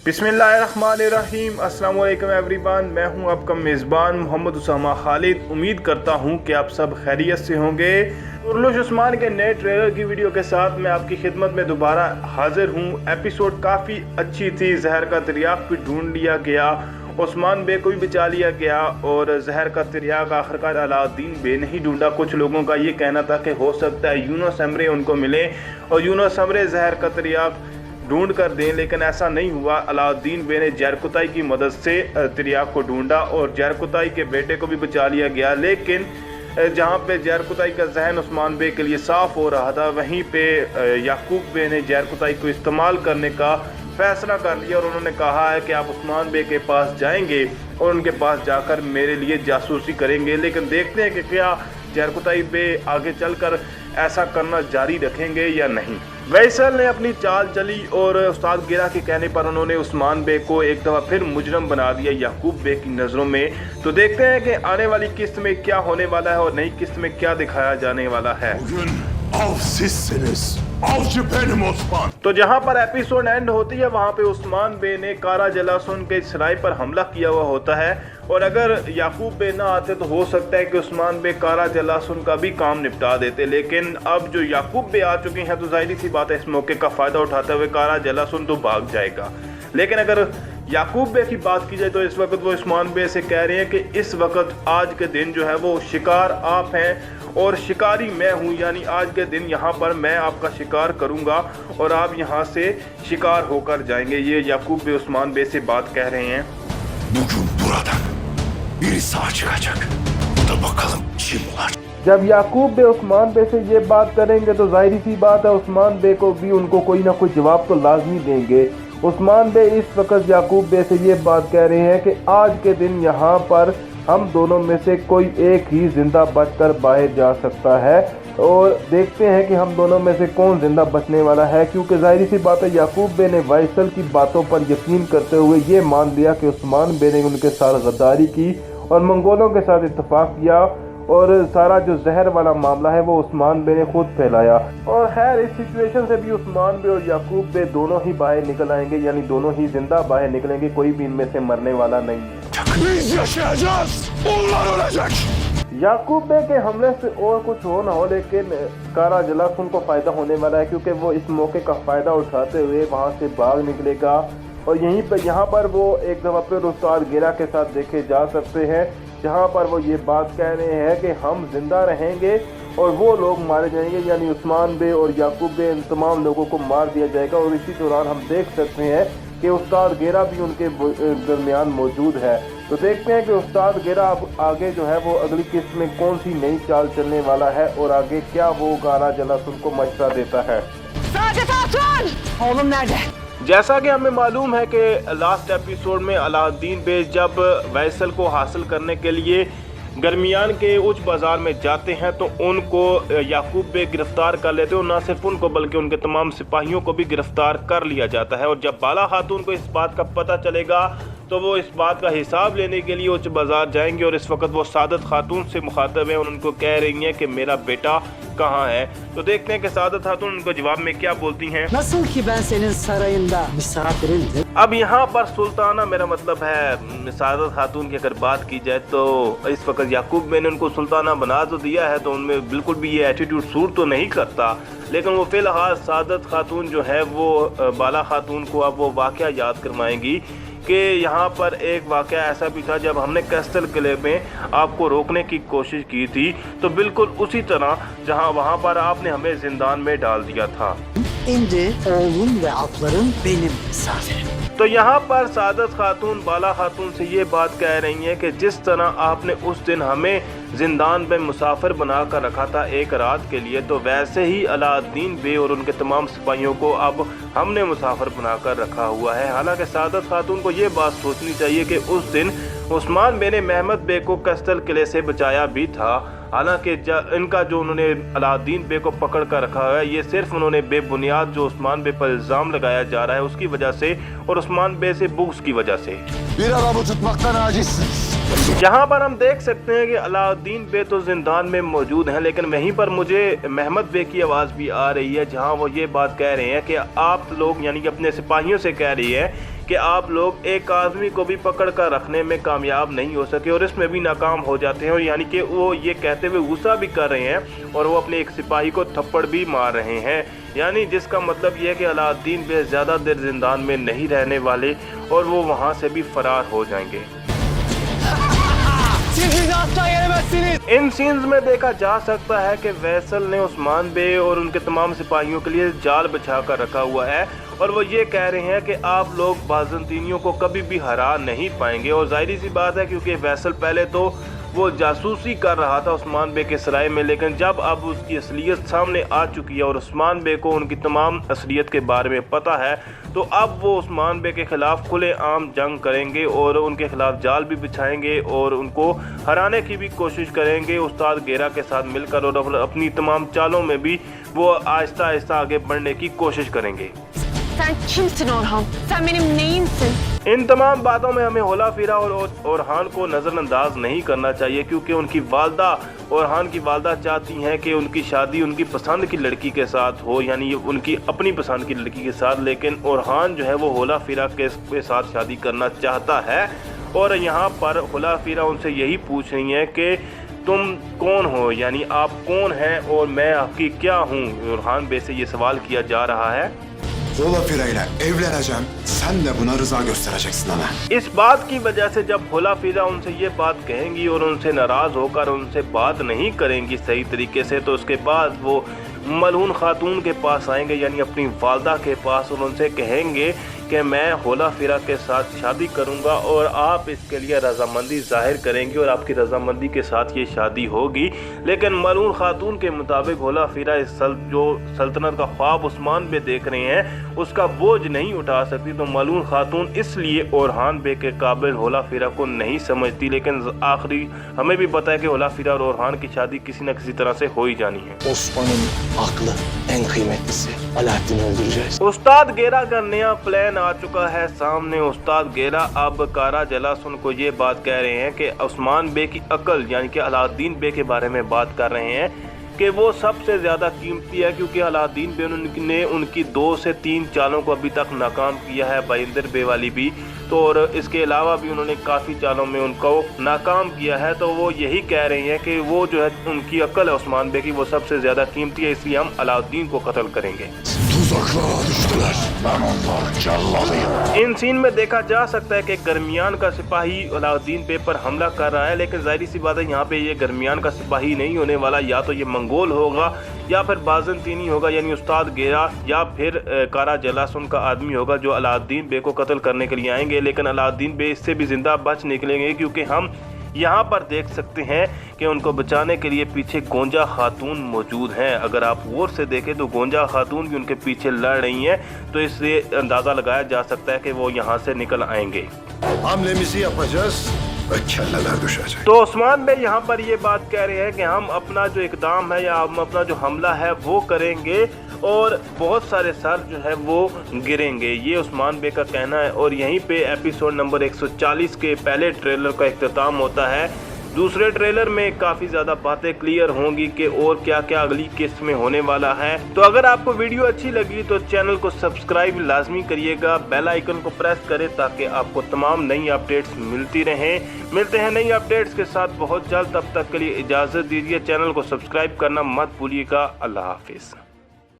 बिस्मिल्लाहिर्रहमानिर्रहीम। अस्सलाम वालेकुम एवरीवन, मैं हूं आपका मेज़बान मोहम्मद उसामा खालिद। उम्मीद करता हूं कि आप सब खैरियत से होंगे। तुर्लुश उस्मान के नए ट्रेलर की वीडियो के साथ मैं आपकी खिदमत में दोबारा हाजिर हूं। एपिसोड काफ़ी अच्छी थी। जहर का तिर्याक भी ढूंढ लिया गया, उस्मान बे को भी बचा लिया गया और जहर का तिर्याक आखिरकार अलाउद्दीन बे ने ही ढूंढा। कुछ लोगों का ये कहना था कि हो सकता है यूनुस एमरे उनको मिले और यूनुस एमरे जहर का तिर्याक ढूंढ कर दें, लेकिन ऐसा नहीं हुआ। अलाउद्दीन बे ने जरकुताई की मदद से तिर्याक को ढूंढा और जरकुताई के बेटे को भी बचा लिया गया। लेकिन जहां पे जरकुताई का जहन उस्मान बे के लिए साफ हो रहा था, वहीं पे याकूब बे ने जरकुताई को इस्तेमाल करने का फैसला कर लिया और उन्होंने कहा है कि आप उस्मान बे के पास जाएंगे और उनके पास जाकर मेरे लिए जासूसी करेंगे। लेकिन देखते हैं कि क्या जरकुताई बे आगे चलकर ऐसा करना जारी रखेंगे या नहीं। वैसल ने अपनी चाल चली और उस्ताद गिरा के कहने पर उन्होंने उस्मान बे को एक दफ़ा फिर मुजरम बना दिया याकूब बे की नज़रों में। तो देखते हैं कि आने वाली किस्त में क्या होने वाला है और नई किस्त में क्या दिखाया जाने वाला है। तो जहां पर एपिसोड एंड होती है वहां पे उस्मान बे ने कारा जलासन के सराय पर हमला किया हुआ होता है और अगर याकूब बे ना आते तो हो सकता है कि उस्मान बे कारा जलासन का भी काम निपटा देते। लेकिन अब जो याकूब बे आ चुके हैं तो जाहिर सी बात है इस मौके का फ़ायदा उठाते हुए कारा जलासन तो भाग जाएगा। लेकिन अगर याकूब बे की बात की जाए तो इस वक्त वो उस्मान बे से कह रहे हैं कि इस वक्त आज के दिन जो है वो शिकार आप हैं और शिकारी मैं हूं, यानी आज के दिन यहाँ पर मैं आपका शिकार करूंगा और आप यहाँ से शिकार होकर जाएंगे। ये याकूब बे उस्मान बे से बात कह रहे हैं। जब याकूब बे उस्मान बे से ये बात करेंगे तो जाहिर सी बात है उस्मान बे को भी उनको कोई ना कोई जवाब तो लाजमी देंगे। उस्मान बे इस वक्त याकूब बे से ये बात कह रहे हैं कि आज के दिन यहाँ पर हम दोनों में से कोई एक ही जिंदा बचकर बाहर जा सकता है और देखते हैं कि हम दोनों में से कौन जिंदा बचने वाला है, क्योंकि जाहिर सी बात है याकूब बे ने वैसल की बातों पर यकीन करते हुए ये मान लिया कि उस्मान बे ने उनके साथ गद्दारी की और मंगोलों के साथ इत्तेफाक किया और सारा जो जहर वाला मामला है वो उस्मान बे ने खुद फैलाया। और खैर इस सिचुएशन से भी उस्मान बे और याकूब बे दोनों ही बाहर निकल आएंगे, यानी दोनों ही जिंदा बाहर निकलेंगे, कोई भी इनमें से मरने वाला नहीं है। याकूब बे के हमले से और कुछ हो ना हो, लेकिन कारा जलासन को फायदा होने वाला है क्योंकि वो इस मौके का फायदा उठाते हुए वहां से भाग निकलेगा और यहाँ पर वो एक दफा फिर उस्ताद गिरा के साथ देखे जा सकते हैं, जहाँ पर वो ये बात कह रहे हैं कि हम जिंदा रहेंगे और वो लोग मारे जाएंगे, यानी उस्मान बे और याकूब बे इन तमाम लोगों को मार दिया जाएगा। और इसी दौरान हम देख सकते हैं कि उस्ताद गेरा भी उनके दरमियान मौजूद है। तो देखते हैं कि उस्ताद गेरा अब आगे जो है वो अगली किस्त में कौन सी नई चाल चलने वाला है और आगे क्या वो कारा जलासन को मशवरा देता है। जैसा कि हमें मालूम है कि लास्ट एपिसोड में अलाउद्दीन बे जब वैसल को हासिल करने के लिए गर्मियान के उच्च बाजार में जाते हैं तो उनको याकूब बे गिरफ्तार कर लेते हैं और न सिर्फ उनको बल्कि उनके तमाम सिपाहियों को भी गिरफ्तार कर लिया जाता है। और जब बाला खातून को इस बात का पता चलेगा तो वो इस बात का हिसाब लेने के लिए उच्च बाजार जाएंगे और इस वक्त वो सादत खातून से मुखातब हैं और उनको कह रही हैं कि मेरा बेटा कहाँ है। तो देखते हैं कि सादत खातून उनको जवाब में क्या बोलती हैं। अब यहाँ पर सुल्ताना मेरा मतलब है सादत खातून की अगर बात की जाए तो इस वक्त याकूब बे ने उनको सुल्ताना बना तो दिया है तो उनमें बिल्कुल भी ये एटीट्यूड सूट तो नहीं करता, लेकिन वो फिलहाल सादत खातून जो है वो बाला खातून को अब वो वाक़या याद करवाएंगी कि यहाँ पर एक वाक़या ऐसा भी था जब हमने कैस्टल किले में आपको रोकने की कोशिश की थी, तो बिल्कुल उसी तरह जहाँ वहाँ पर आपने हमें जिंदान में डाल दिया था। तो यहाँ पर सादत खातून बाला खातून से ये बात कह रही हैं कि जिस तरह आपने उस दिन हमें जिंदान में मुसाफिर बना कर रखा था एक रात के लिए, तो वैसे ही अलाउद्दीन बे और उनके तमाम सिपाहियों को अब हमने मुसाफिर बनाकर रखा हुआ है। हालांकि सादत खातून को ये बात सोचनी चाहिए कि उस दिन उस्मान बे ने महमद बे को कैस्टल किले से बचाया भी था। हालांकि इनका जो उन्होंने अलाउद्दीन बे को पकड़ कर रखा है ये सिर्फ उन्होंने बेबुनियाद जो उस्मान बे पर इल्ज़ाम लगाया जा रहा है उसकी वजह से और उस्मान बे से बुग़्ज़ की वजह से। यहाँ पर हम देख सकते हैं कि अलाउद्दीन बे तो जिंदान में मौजूद हैं, लेकिन वहीं पर मुझे महमद बे की आवाज़ भी आ रही है जहाँ वो ये बात कह रहे हैं कि आप लोग यानी कि अपने सिपाहियों से कह रही है कि आप लोग एक आदमी को भी पकड़ कर रखने में कामयाब नहीं हो सके और इसमें भी नाकाम हो जाते हैं। और यानी कि वो ये कहते हुए गुस्सा भी कर रहे हैं और वो अपने एक सिपाही को थप्पड़ भी मार रहे हैं, यानी जिसका मतलब ये है कि अलाउद्दीन बे ज़्यादा देर जिंदान में नहीं रहने वाले और वो वहाँ से भी फरार हो जाएंगे। इन सीन्स में देखा जा सकता है कि वैसल ने उस्मान बे और उनके तमाम सिपाहियों के लिए जाल बिछा कर रखा हुआ है और वो ये कह रहे हैं कि आप लोग बाज़ंतीनियों को कभी भी हरा नहीं पाएंगे। और जाहिर सी बात है क्योंकि वैसल पहले तो वो जासूसी कर रहा था उस्मान बे के सराय में, लेकिन जब अब उसकी असलियत सामने आ चुकी है और उस्मान बे को उनकी तमाम असलियत के बारे में पता है, तो अब वो उस्मान बे के ख़िलाफ़ खुले आम जंग करेंगे और उनके ख़िलाफ़ जाल भी बिछाएंगे और उनको हराने की भी कोशिश करेंगे उस्ताद गेरा के साथ मिलकर, और अपनी तमाम चालों में भी वो आहिस्ता आहिस्ता आगे बढ़ने की कोशिश करेंगे। इन तमाम बातों में हमें होला फिरा और ओरहान को नज़रअंदाज नहीं करना चाहिए, क्योंकि उनकी वालदा ओरहान की वालदा चाहती हैं कि उनकी शादी उनकी पसंद की लड़की के साथ हो, यानी उनकी अपनी पसंद की लड़की के साथ, लेकिन ओरहान जो है वो होला फिरा के साथ शादी करना चाहता है। और यहाँ पर होला फिरा उनसे यही पूछ रही है कि तुम कौन हो, यानी आप कौन हैं और मैं आपकी क्या हूँ। ओरहान बे से ये सवाल किया जा रहा है। होला फिरा'yla evleneceğim. Sen de buna rıza göstereceksin ana. इस बात की वजह से जब होला फिरा उनसे ये बात कहेंगी और उनसे नाराज होकर उनसे बात नहीं करेंगी सही तरीके से, तो उसके बाद वो मलून खातून के पास आएंगे, यानी अपनी वालदा के पास, और उनसे कहेंगे कि मैं होला फिरा के साथ शादी करूंगा और आप इसके लिए रजामंदी जाहिर करेंगे और आपकी रजामंदी के साथ ये शादी होगी। लेकिन मलून खातून के मुताबिक होला फिरा जो सल्तनत का ख्वाब उस्मान बे देख रहे हैं उसका बोझ नहीं उठा सकती, तो मलून खातून इसलिए ओरहान बे के काबिल होला फिरा को नहीं समझती। लेकिन आखिरी हमें भी पता है कि होला फिरा और ओरहान की शादी किसी न किसी तरह से हो ही जानी है। aklı en kıymetlisi Alaaddin'i öldüreceğiz. उस्ताद गेरा का नया प्लान आ चुका है सामने। उस्ताद गेरा अब कारा जलासन को ये बात कह रहे हैं कि उस्मान बे की अकल यानी कि अलाउद्दीन बे के बारे में बात कर रहे हैं कि वो सबसे ज़्यादा कीमती है, क्योंकि अलाउद्दीन बे ने उनकी 2 से 3 चालों को अभी तक नाकाम किया है, बाइंदर बे वाली भी तो, और इसके अलावा भी उन्होंने काफ़ी चालों में उनको नाकाम किया है। तो वो यही कह रही हैं कि वो जो है उनकी अकल है उस्मान बे की वो सबसे ज़्यादा कीमती है, इसलिए हम अलाउद्दीन को कत्ल करेंगे। इन सीन में देखा जा सकता है कि गरमियान का सिपाही अलाउद्दीन बे पर हमला कर रहा है, लेकिन जाहिर सी बात है यहाँ पे ये गरमियान का सिपाही नहीं होने वाला, या तो ये मंगोल होगा या फिर बाज़ंतीनी होगा, यानी उस्ताद गेरा, या फिर कारा जलासन का आदमी होगा जो अलाउद्दीन बे को कत्ल करने के लिए आएंगे। लेकिन अलाउद्दीन बे इससे भी ज़िंदा बच निकलेंगे, क्योंकि हम यहाँ पर देख सकते हैं कि उनको बचाने के लिए पीछे गोंजा खातून मौजूद हैं। अगर आप गौर से देखें तो गोंजा खातून भी उनके पीछे लड़ रही हैं, तो इससे अंदाज़ा लगाया जा सकता है कि वो यहाँ से निकल आएंगे। Hamlemizi yapacağız ve kelleler düşecek. तो उस्मान बे यहाँ पर ये बात कह रहे हैं कि हम अपना जो इकदाम है या हम अपना जो हमला है वो करेंगे और बहुत सारे सर जो है वो गिरेंगे, ये उस्मान बे का कहना है। और यहीं पे एपिसोड नंबर 140 के पहले ट्रेलर का इख्तिताम होता है। दूसरे ट्रेलर में काफ़ी ज़्यादा बातें क्लियर होंगी कि और क्या क्या अगली किस्त में होने वाला है। तो अगर आपको वीडियो अच्छी लगी तो चैनल को सब्सक्राइब लाजमी करिएगा, बेल आइकन को प्रेस करें ताकि आपको तमाम नई अपडेट्स मिलती रहें। मिलते हैं नई अपडेट्स के साथ बहुत जल्द, तब तक के लिए इजाज़त दीजिए। चैनल को सब्सक्राइब करना मत भूलिएगा। अल्लाह हाफिज़।